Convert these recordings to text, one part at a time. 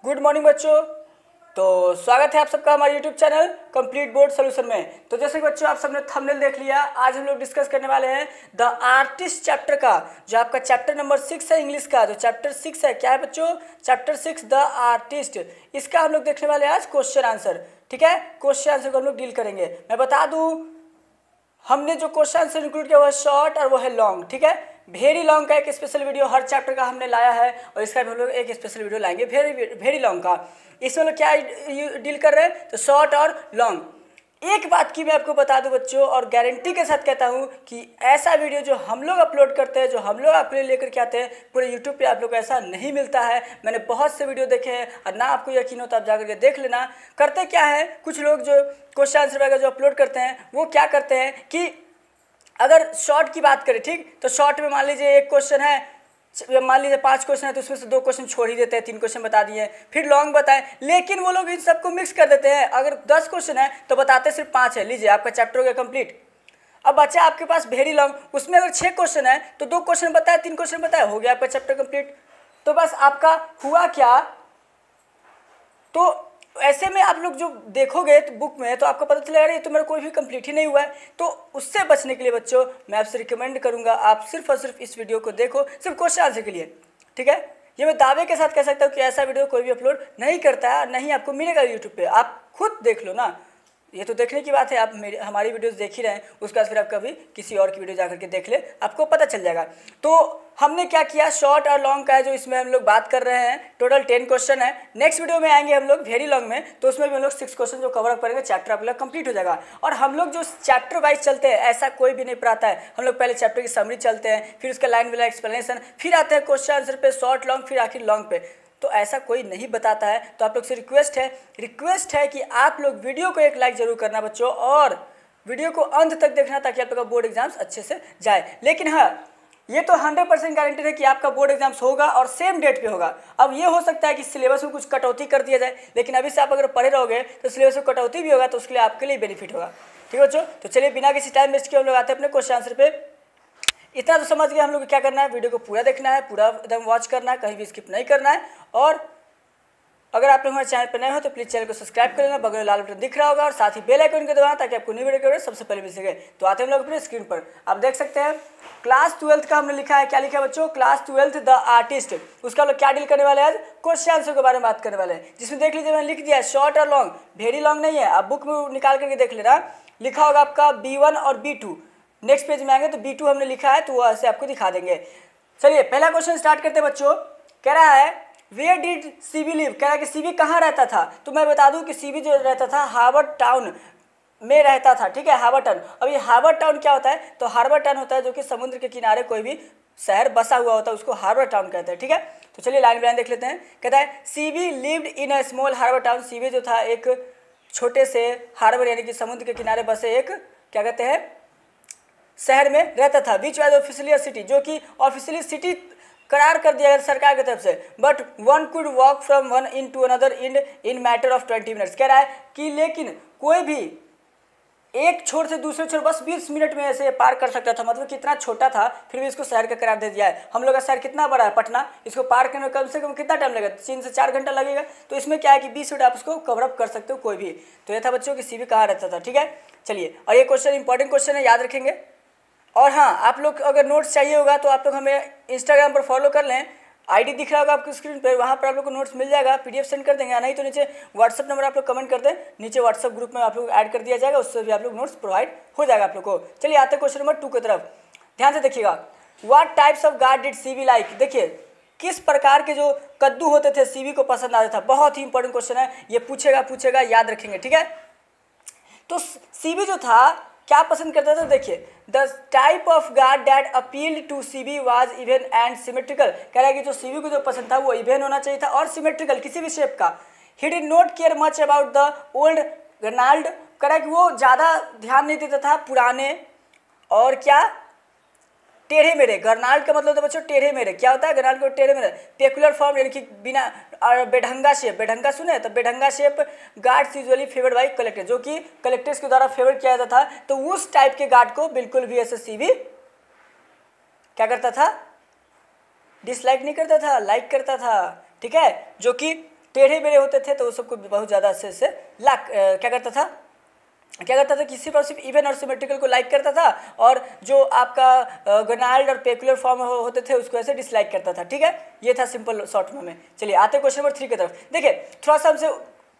Good morning बच्चों। तो स्वागत है आप सबका हमारे YouTube channel complete board solution में। तो जैसे कि बच्चों आप सबने थंबनेल देख लिया, आज हम लोग डिस्कस करने वाले हैं द आर्टिस्ट चैप्टर का, जो आपका चैप्टर नंबर 6 है इंग्लिश का। जो चैप्टर 6 है, क्या है बच्चों? Chapter 6 the artist. इसका हम लोग देखने वाले हैं आज क्वेश्चन आंसर। ठीक है, क्वेश्चन आंसर को हम लोग डील करेंगे। मैं बता दूं, हमने जो क्वेश्चन आंसर इंक्लूड किया वो है शॉर्ट और वो है लॉन्ग। ठीक है, वेरी लॉन्ग का एक स्पेशल वीडियो हर चैप्टर का हमने लाया है और इसका भी हम लोग एक स्पेशल वीडियो लाएंगे वेरी लॉन्ग का। इसमें लोग क्या डील कर रहे हैं, तो शॉर्ट और लॉन्ग। एक बात की मैं आपको बता दूं बच्चों, और गारंटी के साथ कहता हूं कि ऐसा वीडियो जो हम लोग अपलोड करते हैं, जो हम लोग आपके लिए लेकर के आते हैं, पूरे यूट्यूब पे आप लोग को ऐसा नहीं मिलता है। मैंने बहुत से वीडियो देखे हैं और ना आपको यकीन हो तो आप जाकर के देख लेना। करते क्या है, कुछ लोग जो क्वेश्चन आंसर वगैरह जो अपलोड करते हैं वो क्या करते हैं कि अगर शॉर्ट की बात करें, ठीक, तो शॉर्ट में मान लीजिए एक क्वेश्चन है, मान लीजिए 5 क्वेश्चन है तो उसमें से 2 क्वेश्चन छोड़ ही देते हैं, 3 क्वेश्चन बता दिए, फिर लॉन्ग बताएं। लेकिन वो लोग इन सबको मिक्स कर देते हैं। अगर 10 क्वेश्चन है तो बताते सिर्फ 5 है। लीजिए आपका चैप्टर हो गया कंप्लीट। अब बच्चा आपके पास वेरी लॉन्ग, उसमें अगर 6 क्वेश्चन है तो 2 क्वेश्चन बताया, 3 क्वेश्चन बताया, हो गया आपका चैप्टर कंप्लीट। तो बस आपका हुआ क्या, तो ऐसे में आप लोग जो देखोगे तो बुक में, तो आपको पता चलेगा अरे तो मेरा कोई भी कंप्लीट ही नहीं हुआ है। तो उससे बचने के लिए बच्चों मैं आपसे रिकमेंड करूंगा आप सिर्फ और सिर्फ इस वीडियो को देखो, सिर्फ क्वेश्चन आंसर के लिए। ठीक है, ये मैं दावे के साथ कह सकता हूँ कि ऐसा वीडियो कोई भी अपलोड नहीं करता है, नहीं आपको मिलेगा यूट्यूब पे। आप खुद देख लो ना, ये तो देखने की बात है। आप हमारी वीडियोस देख ही रहे हैं, उसके बाद फिर आप कभी किसी और की वीडियो जाकर के देख ले, आपको पता चल जाएगा। तो हमने क्या किया, शॉर्ट और लॉन्ग का है जो इसमें हम लोग बात कर रहे हैं। टोटल 10 क्वेश्चन है। नेक्स्ट वीडियो में आएंगे हम लोग वेरी लॉन्ग में, तो उसमें भी हम लोग 6 क्वेश्चन जो कवर अप करेंगे, चैप्टर आप लोग कंप्लीट हो जाएगा। और हम लोग जो चैप्टर वाइज चलते हैं, ऐसा कोई भी नहीं पढ़ाता है। हम लोग पहले चैप्टर की समरी चलते हैं, फिर उसका लाइन बाय लाइन एक्सप्लेनेशन, फिर आते हैं क्वेश्चन आंसर पे, शॉर्ट लॉन्ग, फिर आखिर लॉन्ग पे। तो ऐसा कोई नहीं बताता है। तो आप लोग से रिक्वेस्ट है कि आप लोग वीडियो को एक लाइक जरूर करना बच्चों, और वीडियो को अंत तक देखना ताकि आप लोग का बोर्ड एग्जाम्स अच्छे से जाए। लेकिन हाँ, ये तो 100% गारंटी है कि आपका बोर्ड एग्जाम्स होगा और सेम डेट पे होगा। अब ये हो सकता है कि सिलेबस में कुछ कटौती कर दिया जाए, लेकिन अभी से आप अगर पढ़े रहोगे तो सिलेबस में कटौती भी होगा, तो उसके लिए आपके लिए बेनिफिट होगा। ठीक है बच्चों, तो चलिए बिना किसी टाइम वेस्ट किए हम लोग आते हैं अपने क्वेश्चन आंसर पे। इतना तो समझ गए हम लोग को क्या करना है, वीडियो को पूरा देखना है, पूरा एकदम वॉच करना है, कहीं भी स्किप नहीं करना है। और अगर आप लोग हमारे चैनल पर नए हो तो प्लीज़ चैनल को सब्सक्राइब कर लेना, बगल में लाल बटन दिख रहा होगा, और साथ ही बेल आइकन को दबाना ताकि आपको न्यू वीडियो के सबसे पहले मिल सके। तो आते हैं हम लोग अपने स्क्रीन पर, आप देख सकते हैं क्लास 12 का हमने लिखा है। क्या लिखा है बच्चों? Class 12 the artist. उसका हम लोग क्या डील करने वाले हैं आज? क्वेश्चन आंसर के बारे में बात करने वाले हैं, जिसमें देख लीजिए मैंने लिख दिया शॉर्ट और लॉन्ग। वेरी लॉन्ग नहीं है, आप बुक में निकाल करके देख लेना, लिखा होगा आपका B1 और B2। नेक्स्ट पेज में आएंगे तो B2 हमने लिखा है, तो वो ऐसे आपको दिखा देंगे। चलिए पहला क्वेश्चन स्टार्ट करते हैं बच्चों। कह रहा है वेयर डिड सीबी लिव। कह रहा है कि सीबी कहाँ रहता था। तो मैं बता दूं कि सीबी जो रहता था हार्बर टाउन में रहता था। ठीक है, हार्बर टाउन। अब ये हार्बर टाउन क्या होता है? तो हार्बर टाउन होता है जो कि समुद्र के किनारे कोई भी शहर बसा हुआ होता है, उसको हार्बर टाउन कहते हैं। ठीक है, तो चलिए लाइन बाय लाइन देख लेते हैं। कहता है Seibei lived in a small harbour town. Seibei जो था एक छोटे से हार्बर यानी कि समुद्र के किनारे बसे एक क्या कहते हैं शहर में रहता था। बीच वाज ऑफिशियली अ सिटी, जो कि ऑफिशियली सिटी करार कर दिया गया सरकार की तरफ से। But one could walk from one in to another in matter of 20 minutes. कह रहा है कि लेकिन कोई भी एक छोर से दूसरे छोर बस 20 मिनट में ऐसे पार कर सकता था। मतलब कितना छोटा था, फिर भी इसको शहर का करार दे दिया है। हम लोग का शहर कितना बड़ा है, पटना, इसको पार करने में कम से कम कितना टाइम लगेगा? 3 से 4 घंटा लगेगा। तो इसमें क्या है कि 20 मिनट आप उसको कवर अप कर सकते हो कोई भी। तो ये था बच्चों की सीबी कहाँ रहता था। ठीक है, चलिए, और ये क्वेश्चन इंपॉर्टेंट क्वेश्चन है, याद रखेंगे। और हाँ, आप लोग अगर नोट्स चाहिए होगा तो आप लोग हमें इंस्टाग्राम पर फॉलो कर लें, आईडी दिख रहा होगा आपको स्क्रीन पर, वहाँ पर आप लोग को नोट्स मिल जाएगा, पीडीएफ सेंड कर देंगे। नहीं तो नीचे व्हाट्सअप नंबर आप लोग कमेंट कर दें, नीचे व्हाट्सअप ग्रुप में आप लोग ऐड कर दिया जाएगा, उससे भी आप लोग नोट्स प्रोवाइड हो जाएगा आप लोग को। चलिए आते हैं क्वेश्चन नंबर 2 की तरफ, ध्यान से देखिएगा। What types of guard did CB like. देखिए किस प्रकार के जो कद्दू होते थे सीबी को पसंद आता था। बहुत ही इंपॉर्टेंट क्वेश्चन है, ये पूछेगा, याद रखेंगे। ठीक है, तो सीबी जो था क्या पसंद करता था? देखिए the type of gourd that appeal to Seibei was even and symmetrical. कह रहा है कि जो सीबी को जो पसंद था वो इवन होना चाहिए था और सिमेट्रिकल, किसी भी शेप का। He did not care much about the old gnarled. कह रहा है कि वो ज़्यादा ध्यान नहीं देता था पुराने और क्या टेढ़े मेढ़े। गर्नाल्ड का मतलब होता है बच्चों टेढ़े मेढ़े। क्या होता है गर्नाल्ड को? टेढ़े मेढ़े, पेकुलर फॉर्म यानी कि बिना, और बेढंगा शेप। बेढंगा सुने तो बेढंगा shape gourds usually favoured by collector, जो कि कलेक्टर्स के द्वारा फेवर किया जाता था। तो उस टाइप के गार्ड को बिल्कुल भी ऐसे सीबी क्या करता था? डिसलाइक नहीं करता था, लाइक करता था। ठीक है, जो कि टेढ़े मेढ़े होते थे तो वो सबको बहुत ज़्यादा से क्या करता था किसी पर सिर्फ इवन और सिमेट्रिकल को लाइक करता था, और जो आपका गोनाइड और पेकुलर फॉर्म होते थे उसको ऐसे डिसलाइक करता था। ठीक है, ये था सिंपल शॉर्ट में। चलिए आते क्वेश्चन नंबर 3 की तरफ। देखिए थोड़ा सा हमसे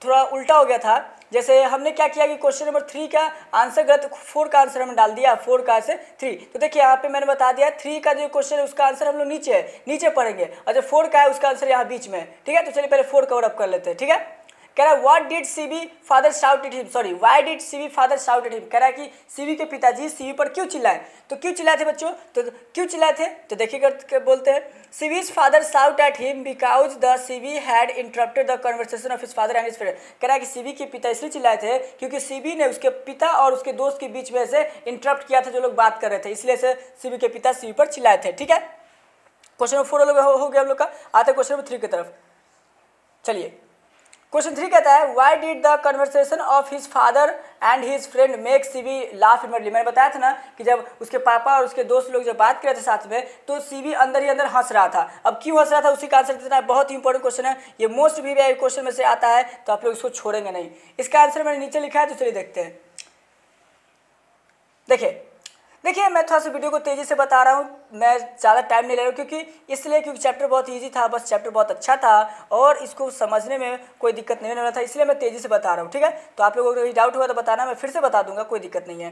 थोड़ा उल्टा हो गया था। जैसे हमने क्या किया कि क्वेश्चन नंबर 3 का आंसर गलत, 4 का आंसर हमने डाल दिया, 4 का से 3। तो देखिए यहाँ पे मैंने बता दिया 3 का जो क्वेश्चन है उसका आंसर हम लोग नीचे पढ़ेंगे, और जो 4 का है उसका आंसर यहाँ बीच में है। ठीक है, तो चलिए पहले 4 कवर अप कर लेते हैं। ठीक है, कह रहा है what did CB father shout at him, sorry why did CB father shout at him. कह रहा है कि सीबी के पिताजी सीबी पर क्यों चिल्लाए। तो क्यों चिल्लाए थे बच्चों, तो क्यों चिल्लाए थे तो देखिए बोलते हैं Seibei's father shout at him because the Seibei had interrupted the conversation of his father and his friend. कह रहा है कि सीबी के पिता इसलिए चिल्लाए थे क्योंकि सीबी ने उसके पिता और उसके दोस्त के बीच में से इंटरप्ट किया था, जो लोग बात कर रहे थे, इसलिए से सीबी के पिता सीबी पर चिल्लाए थे। ठीक है, क्वेश्चन नंबर 4 हो गया हम लोग का। आते क्वेश्चन नंबर 3 की तरफ। चलिए क्वेश्चन 3 कहता है why did the conversation of his father and his friend make CB laugh inwardly. मैंने बताया था ना कि जब उसके पापा और उसके दोस्त लोग जब बात कर रहे थे साथ में तो सीबी अंदर ही अंदर हंस रहा था। अब क्यों हंस रहा था उसी का आंसर देना है। बहुत ही इंपॉर्टेंट क्वेश्चन है ये, मोस्ट भी क्वेश्चन में से आता है, तो आप लोग इसको छोड़ेंगे नहीं। इसका आंसर मैंने नीचे लिखा है, तो चलिए देखते हैं। देखिए मैं थोड़ा सा वीडियो को तेज़ी से बता रहा हूँ, मैं ज़्यादा टाइम नहीं ले रहा हूँ, क्योंकि चैप्टर बहुत इजी था, बस चैप्टर बहुत अच्छा था और इसको समझने में कोई दिक्कत नहीं होने वाला था, इसलिए मैं तेज़ी से बता रहा हूँ। ठीक है, तो आप लोगों को कोई डाउट हुआ तो बताना, मैं फिर से बता दूंगा, कोई दिक्कत नहीं है।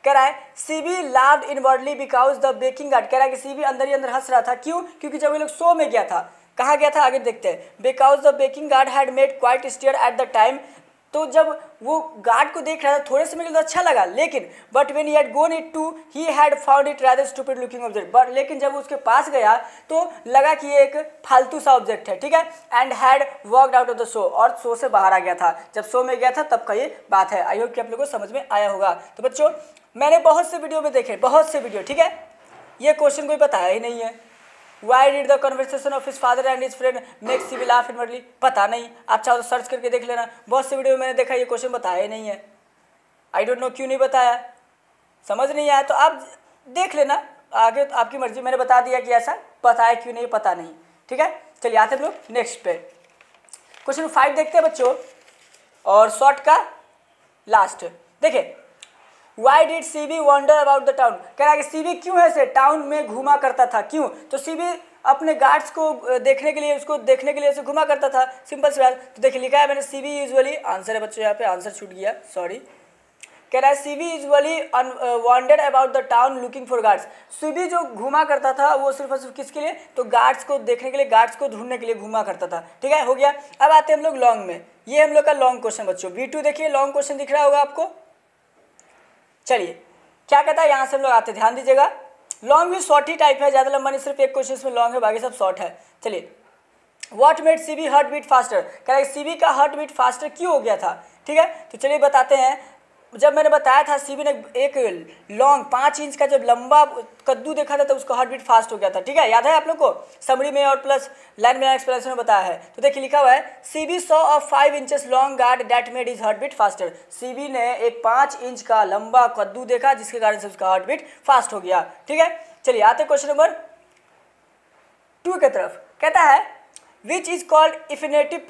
कह रहा है CB लाव्ड inwardly because the baking guard. कह रहा है कि सीबी अंदर ही अंदर हंस रहा था। क्यों, क्योंकि जब ये लोग शो में गया था, कहाँ गया था आगे देखते हैं। Because the baking guard had made quite stare at the time. तो जब वो गार्ड को देख रहा था थोड़े समय के लिए तो अच्छा लगा, लेकिन but when he had gone it to he had found it rather stupid looking object. But लेकिन जब उसके पास गया तो लगा कि ये एक फालतू सा ऑब्जेक्ट है। ठीक है, and had walked out of the show, और शो से बाहर आ गया था। जब शो में गया था तब का ये बात है। आई होप कि आप लोगों को समझ में आया होगा। तो बच्चों मैंने बहुत से वीडियो में देखे, बहुत से वीडियो, ठीक है, ये क्वेश्चन कोई बताया ही नहीं है। Why did the conversation of his father and his friend make CB laugh inwardly? पता नहीं, आप चाहो तो सर्च करके देख लेना। बहुत से वीडियो में मैंने देखा ये क्वेश्चन बताया ही नहीं है। आई डोंट नो क्यों नहीं बताया, समझ नहीं आया, तो आप देख लेना, आगे तो आपकी मर्जी। मैंने बता दिया कि ऐसा बताया क्यों नहीं पता नहीं। ठीक है, चलिए आते हैं लोग नेक्स्ट पे। क्वेश्चन 5 देखते हैं बच्चों, और शॉर्ट का लास्ट। देखिए Why did CB wander about the town? कह रहा है कि सीबी क्यों ऐसे टाउन में घूमा करता था। क्यों, तो सीबी अपने गार्ड्स को देखने के लिए, उसको देखने के लिए ऐसे घूमा करता था। सिंपल सी बात। तो देखिए लिखा है मैंने सीबी यूजुअली, आंसर है बच्चों, यहाँ पे आंसर छूट गया, सॉरी। कह रहा है CB usually वांडेड about the town looking for guards. CB जो घूमा करता था वो सिर्फ और सिर्फ किसके लिए, तो गार्ड्स को देखने के लिए, गार्ड्स को ढूंढने के लिए घूमा करता था। ठीक है, हो गया। अब आते हैं हम लोग लॉन्ग में। ये हम लोग का लॉन्ग क्वेश्चन बच्चों, V2 देखिए, लॉन्ग क्वेश्चन दिख रहा होगा आपको। चलिए क्या कहता है, यहाँ से हम लोग आते, ध्यान दीजिएगा। लॉन्ग भी शॉर्ट ही टाइप है, ज़्यादा लंबा नहीं, सिर्फ एक क्वेश्चन में लॉन्ग है, बाकी सब शॉर्ट है। चलिए what made Seibei heart beat faster. कह रहा है सीबी का हार्ट बीट फास्टर क्यों हो गया था। ठीक है, तो चलिए बताते हैं। जब मैंने बताया था सीबी ने एक लॉन्ग 5 इंच का जब लंबा कद्दू देखा था तो उसका हार्ट बीट फास्ट हो गया था। ठीक है, याद है आप लोग को, समरी में और प्लस लाइन में एक्सप्लेनेशन में बताया है। तो देखिए लिखा हुआ है Seibei saw a 5 inches long gourd that made his heart beat faster. Seibei ने एक 5 इंच का लंबा कद्दू देखा जिसके कारण से उसका हार्ट बीट फास्ट हो गया। ठीक है, चलिए आते क्वेश्चन नंबर 2 की तरफ। कहता है which is called effeminate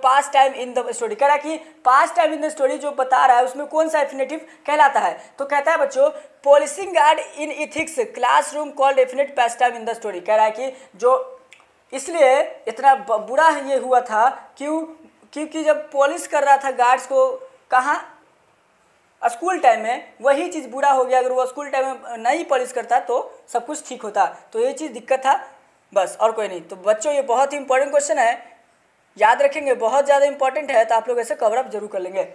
pastime in the story. कह रहा है कि pastime in the story जो बता रहा है उसमें कौन सा इफिनेटिव कहलाता है। तो कहता है बच्चों polishing gourd in ethics classroom called effeminate pastime in the story. कह रहा है कि जो इसलिए इतना बुरा ये हुआ था क्योंकि जब पॉलिश कर रहा था गार्ड्स को, कहाँ, स्कूल टाइम में, वही चीज़ बुरा हो गया। अगर वो स्कूल टाइम में नहीं पॉलिश करता तो सब कुछ ठीक होता। तो ये चीज़ दिक्कत था बस, और कोई नहीं। तो बच्चों ये बहुत ही इंपॉर्टेंट क्वेश्चन है, याद रखेंगे, बहुत ज़्यादा इंपॉर्टेंट है, तो आप लोग ऐसे कवर अप जरूर कर लेंगे।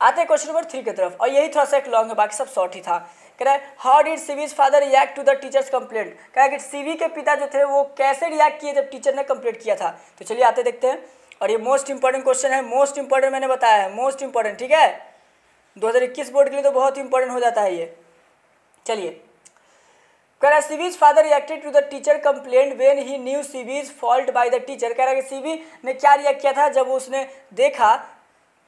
आते हैं क्वेश्चन नंबर 3 की तरफ, और यही थोड़ा सा एक लॉन्ग है, बाकी सब शॉर्ट ही था। कह रहा है how did Seibei's father react to the teacher's complaint. कह रहा है कि सीबी के पिता जो थे वो कैसे रिएक्ट किए जब टीचर ने कंप्लेंट किया था। तो चलिए आते देखते हैं, और ये मोस्ट इंपॉर्टेंट क्वेश्चन है, मोस्ट इंपॉर्टेंट मैंने बताया है, मोस्ट इंपॉर्टेंट। ठीक है, 2021 बोर्ड के लिए तो बहुत इंपॉर्टेंट हो जाता है ये। चलिए कह रहा है Seibei's father reacted to the teacher complaint when he knew Seibei's fault by the teacher. कह रहा है कि सीबी ने क्या रिएक्ट किया था जब उसने देखा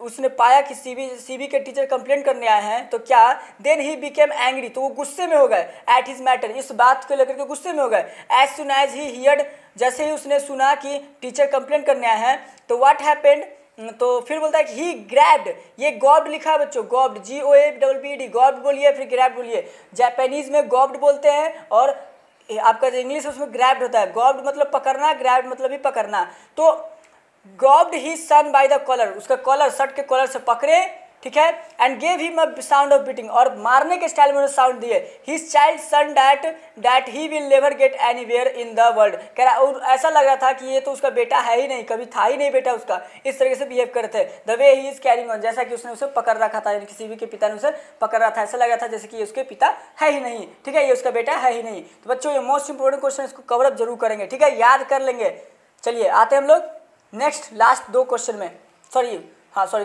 उसने पाया कि सीबी के टीचर कंप्लेंट करने आए हैं तो क्या, देन ही बिकेम एंग्री, तो वो गुस्से में हो गए, एट हिज मैटर, इस बात को लेकर के गुस्से में हो गए, as soon as he heard, जैसे ही उसने सुना कि टीचर कंप्लेंट करने आए हैं तो व्हाट हैपेंड, तो फिर बोलता है कि ही ग्रैब्ड, ये गॉब्ड लिखा है बच्चों, गॉब्ड, GOABBD, गॉब्ड बोलिए फिर ग्रैब्ड बोलिए, जापानीज में गॉब्ड बोलते हैं और आपका जो इंग्लिश उसमें ग्रैब्ड होता है, गॉब्ड मतलब पकड़ना, ग्रैब्ड मतलब भी पकड़ना, तो grabbed he son by the collar, उसका कॉलर, शर्ट के कॉलर से पकड़े, ठीक है, and gave him a sound of beating, और मारने के स्टाइल में उन्हें साउंड दिए, his child son that he will never get anywhere in the world, कह रहा, और ऐसा लग रहा था कि ये तो उसका बेटा है ही नहीं, कभी था ही नहीं बेटा उसका, इस तरीके से बिहेव कर रहे थे, the way he is carrying on, जैसा कि उसने उसे पकड़ रखा था, यानी किसी भी के पिता ने उसे पकड़ रहा था, ऐसा लग रहा था जैसे कि ये उसके पिता है ही नहीं, ठीक है, ये उसका बेटा है ही नहीं। तो बच्चों ये मोस्ट इंपोर्टेंट क्वेश्चन, इसको कवर अप जरूर करेंगे, ठीक है, याद कर लेंगे। चलिए आते हैं हम लोग नेक्स्ट लास्ट 2 क्वेश्चन में, सॉरी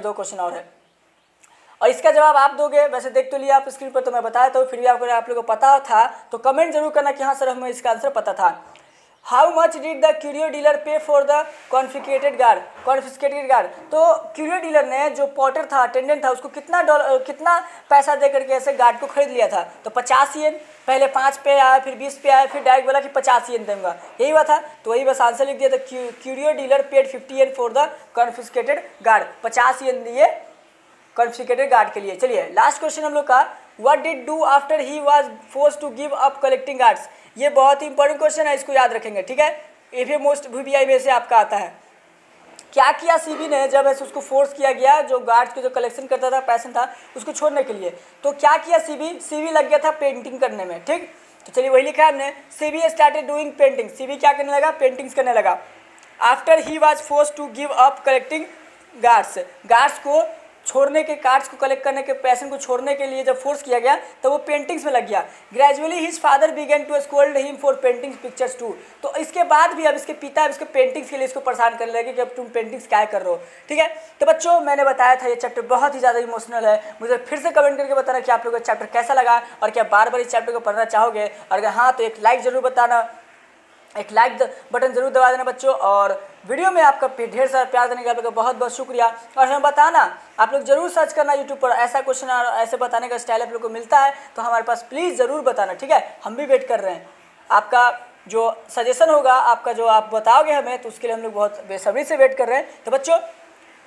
2 क्वेश्चन और है, और इसका जवाब आप दोगे, वैसे देख तो लिया आप स्क्रीन पर, तो मैं बताया तो फिर भी आप लोगों को पता था तो कमेंट जरूर करना कि हाँ सर हमें इसका आंसर पता था। How much did the curio dealer पे फॉर द कॉन्फिस्केटेड गार्ड, तो क्यूरियो डीलर ने, जो पॉटर था, अटेंडेंट था, उसको कितना पैसा दे करके ऐसे गार्ड को खरीद लिया था, तो 50 येन, पहले 5 पे आया फिर 20 पे आया, फिर डायरेक्ट बोला कि 50 येन दूंगा, यही बात था, तो वही बस आंसर लिख दिया था, curio dealer paid 50 yen for the confiscated guard, 50 येन दिए कॉन्फिस्केटेड गार्ड के लिए। चलिए लास्ट क्वेश्चन हम लोग का, what did do after he was forced to give up collecting gourds, ये बहुत ही इंपॉर्टेंट क्वेश्चन है, इसको याद रखेंगे, ठीक है, ये भी मोस्ट VBI में से आपका आता है। क्या किया सीबी ने जब ऐसे उसको फोर्स किया गया, जो गार्ड्स के जो कलेक्शन करता था, पैसन था उसको छोड़ने के लिए, तो क्या किया सीबी लग गया था पेंटिंग करने में, ठीक, तो चलिए वही लिखा है हमने, Seibei started doing painting, Seibei क्या करने लगा, पेंटिंग्स करने लगा, after he was forced to give up collecting gourds को छोड़ने के, कार्ड्स को कलेक्ट करने के, पैसन को छोड़ने के लिए जब फोर्स किया गया तो वो पेंटिंग्स में लग गया। Gradually his father began to scold him for paintings pictures to, तो इसके बाद भी अब इसके पिता इसके पेंटिंग्स के लिए इसको परेशान करने लगे कि अब तुम पेंटिंग्स क्या कर रहे हो, ठीक है। तो बच्चों मैंने बताया था ये चैप्टर बहुत ही ज़्यादा इमोशनल है, मुझे फिर से कमेंट करके बताना कि आप लोगों को चैप्टर कैसा लगा और क्या बार बार इस चैप्टर को पढ़ना चाहोगे, और अगर हाँ तो एक लाइक ज़रूर बताना, एक लाइक बटन जरूर दबा देना बच्चों, और वीडियो में आपका ढेर सारा प्यार देने का आप लोगों का बहुत बहुत शुक्रिया। और हमें बताना, आप लोग जरूर सर्च करना यूट्यूब पर, ऐसा क्वेश्चन और ऐसे बताने का स्टाइल आप लोग को मिलता है तो हमारे पास प्लीज़ ज़रूर बताना, ठीक है, हम भी वेट कर रहे हैं। आपका जो सजेशन होगा, आपका जो आप बताओगे हमें, तो उसके लिए हम लोग बहुत बेसब्री से वेट कर रहे हैं। तो बच्चों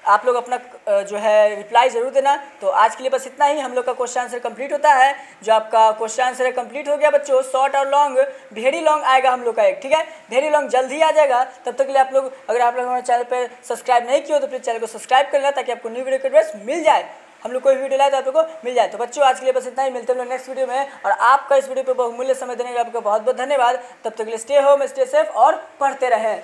आप लोग अपना जो है रिप्लाई ज़रूर देना। तो आज के लिए बस इतना ही, हम लोग का क्वेश्चन आंसर कंप्लीट होता है। जो आपका क्वेश्चन आंसर है कंप्लीट हो गया बच्चों, शॉर्ट और लॉन्ग, वेरी लॉन्ग आएगा हम लोग का एक, ठीक है, वेरी लॉन्ग जल्द ही आ जाएगा। तब तक के लिए आप लोग, अगर आप लोग हमारे चैनल पर सब्सक्राइब नहीं किया तो प्लीज़ चैनल को सब्सक्राइब कर लेना, ताकि आपको न्यू वीडियो का एड्रेस मिल जाए, हम लोग कोई वीडियो लाए तो आप लोग को मिल जाए। तो बच्चों आज के लिए बस इतना ही, मिलते हैं हम लोग नेक्स्ट वीडियो में। और आपका इस वीडियो पर बहुमूल्य समय देने का आपका बहुत बहुत धन्यवाद। तब तक के लिए स्टे होम, स्टे सेफ और पढ़ते रहें।